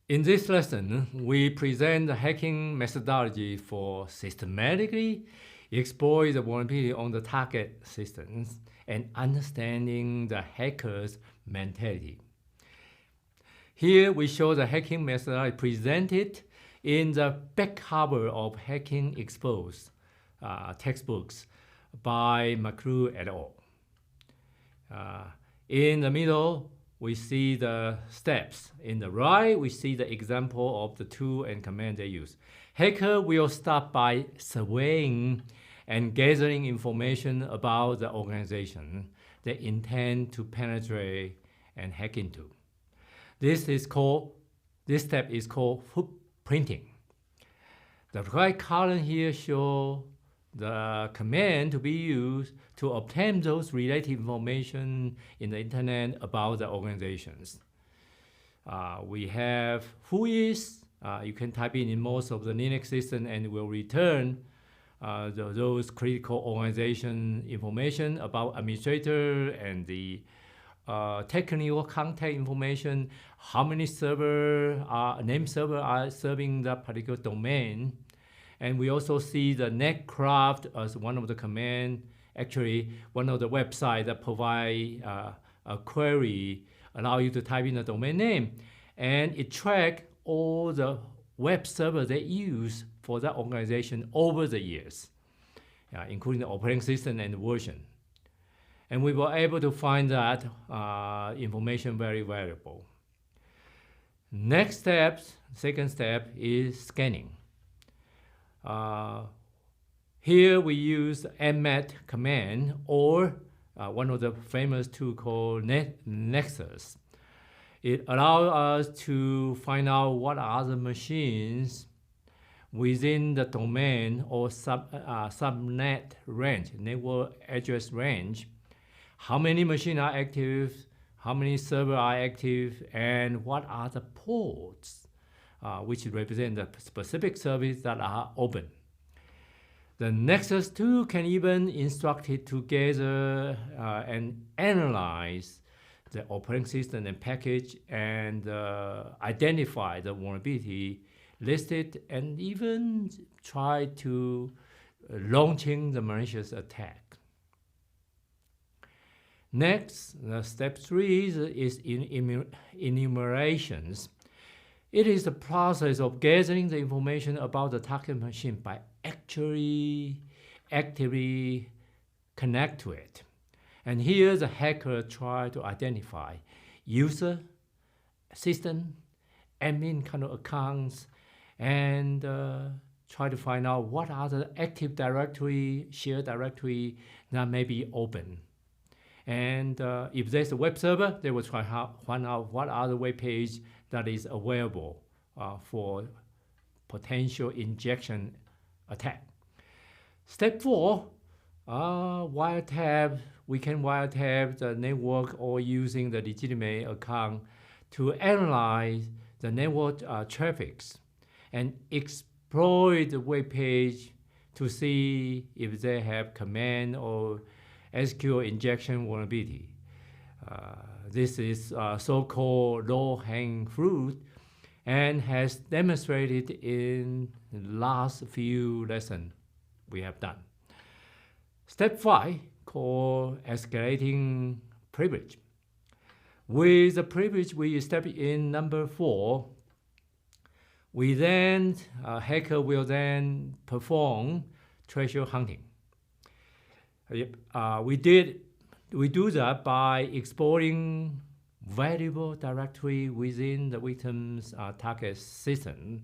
In this lesson, we present the hacking methodology for systematically exploit the vulnerability on the target systems and understanding the hacker's mentality. Here we show the hacking methodology presented in the back cover of Hacking Exposed textbooks by McClure et al. In the middle, we see the steps. In the right, we see the example of the tool and command they use. Hacker will start by surveying and gathering information about the organization they intend to penetrate and hack into. This step is called footprinting. The right column here shows the command to be used to obtain those related information in the internet about the organizations. We have who is. You can type in most of the Linux system and it will return those critical organization information about administrator and the technical contact information, how many name server are serving that particular domain. And we also see the netcraft as one of the command, actually one of the websites that provide a query, allow you to type in the domain name. And it tracks all the web servers they use for that organization over the years, including the operating system and the version. And we were able to find that information very valuable. Next step, second step is scanning. Here we use mmet command or one of the famous tools called Nessus. It allows us to find out what are the machines within the domain or subnet range, network address range. How many machines are active, how many servers are active, and what are the ports which represent the specific services that are open. The Nessus tool can even instruct it to gather and analyze the operating system and package and identify the vulnerability listed and even try to launching the malicious attack. Next, step 3 is enumerations. It is the process of gathering the information about the target machine by actually actively connect to it. And here the hacker tries to identify user, system, admin kind of accounts, and try to find out what are the active directory, shared directory that may be open. And if there's a web server, they will try to find out what are the web pages that is available for potential injection attack. Step 4, wiretap. We can wiretap the network or using the legitimate account to analyze the network traffics and exploit the web page to see if they have command or SQL injection vulnerability. This is so-called low-hanging fruit and has demonstrated in the last few lessons we have done. Step 5, called escalating privilege. With the privilege we established in number 4, we then, hacker will then perform treasure hunting. We do that by exploring valuable directory within the victim's target system.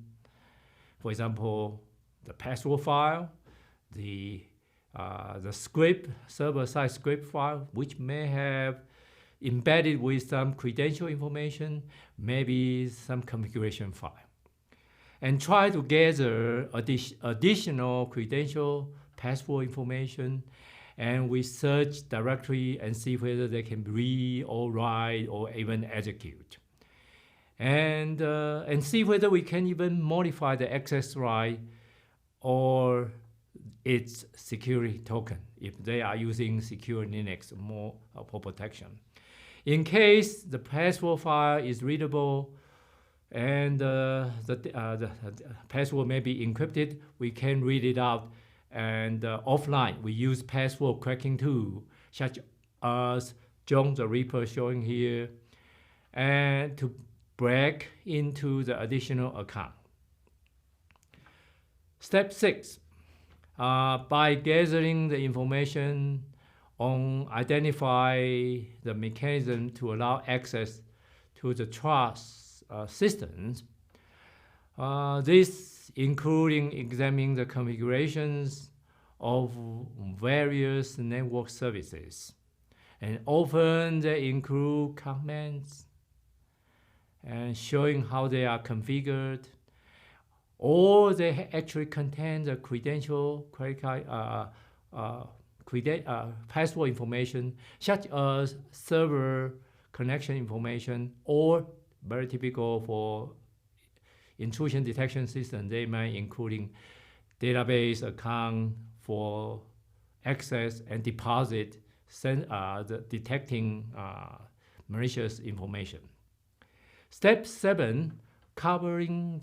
For example, the password file, the script, server-side script file, which may have embedded with some credential information, maybe some configuration file. And try to gather additional credential, password information, and we search directory and see whether they can read or write or even execute. And see whether we can even modify the access right or its security token if they are using secure Linux more for protection. In case the password file is readable and the password may be encrypted. We can read it out, and offline we use password cracking tool such as John the Reaper showing here, and to break into the additional account. Step 6, by gathering the information on identify the mechanism to allow access to the trust systems. This including examining the configurations of various network services. And often they include comments and showing how they are configured, or they actually contain the credential, password information, such as server connection information, or very typical for intrusion detection system, they may including database account for access and deposit, detecting malicious information. Step 7, covering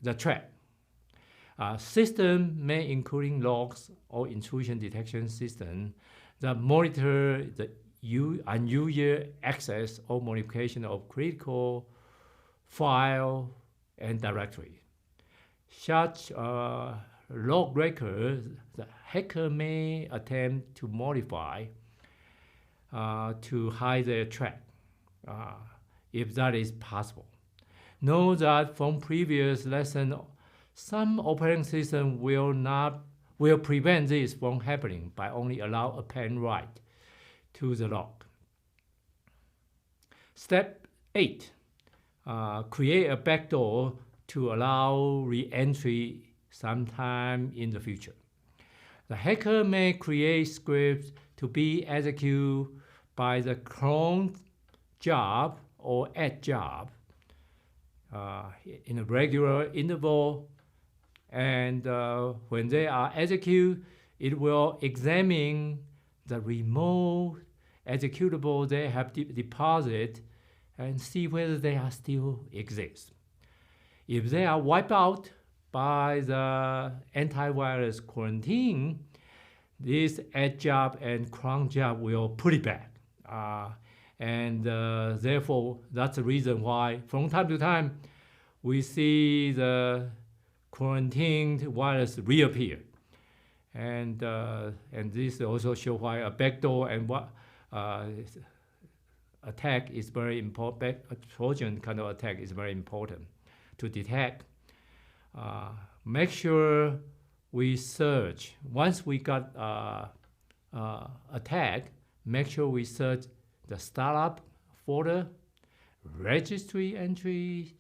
the threat. System may including logs or intrusion detection system that monitor the unusual access or modification of critical file and directory. Such log records, the hacker may attempt to modify to hide their threat, if that is possible. Know that from previous lesson, some operating system will prevent this from happening by only allow a pen write to the log. Step 8, create a backdoor to allow re-entry sometime in the future. The hacker may create scripts to be executed by the cron job or add job in a regular interval, and when they are executed, it will examine the remote executable they have deposited and see whether they are still exist. If they are wiped out by the antivirus quarantine, this add job and cron job will put it back. Therefore, that's the reason why from time to time we see the quarantined virus reappear. And this also shows why a backdoor and attack is very important. A Trojan kind of attack is very important to detect. Make sure we search. Once we got attack, make sure we search the startup folder, registry entries,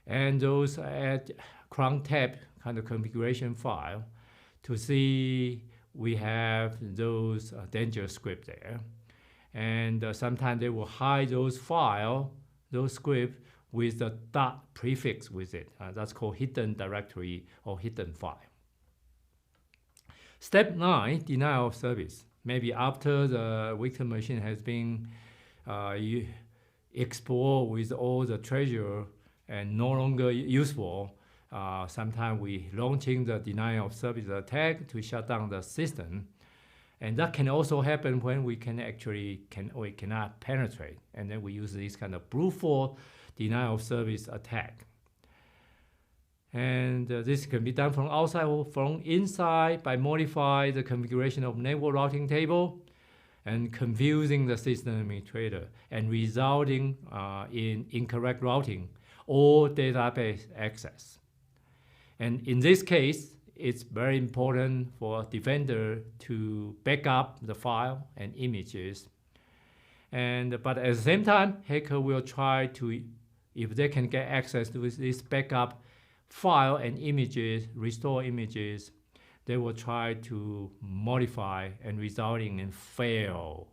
and those at cron tab kind of configuration file to see we have those dangerous scripts there. And sometimes they will hide those files, those scripts, with the dot prefix with it. That's called hidden directory or hidden file. Step 9, denial of service. Maybe after the victim machine has been explored with all the treasure and no longer useful, sometimes we launching the denial of service attack to shut down the system. And that can also happen when we cannot penetrate. And then we use this kind of brute force denial of service attack. And this can be done from outside or from inside by modifying the configuration of network routing table and confusing the system administrator and resulting in incorrect routing or database access. And in this case, it's very important for a defender to back up the file and images. But at the same time, hacker will try to, if they can get access to this backup file and images, restore images, they will try to modify and resulting in fail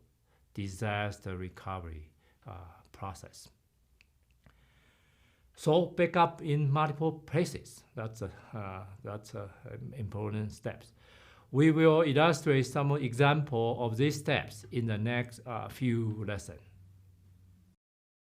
disaster recovery process. So backup in multiple places, that's important steps. We will illustrate some example of these steps in the next few lessons.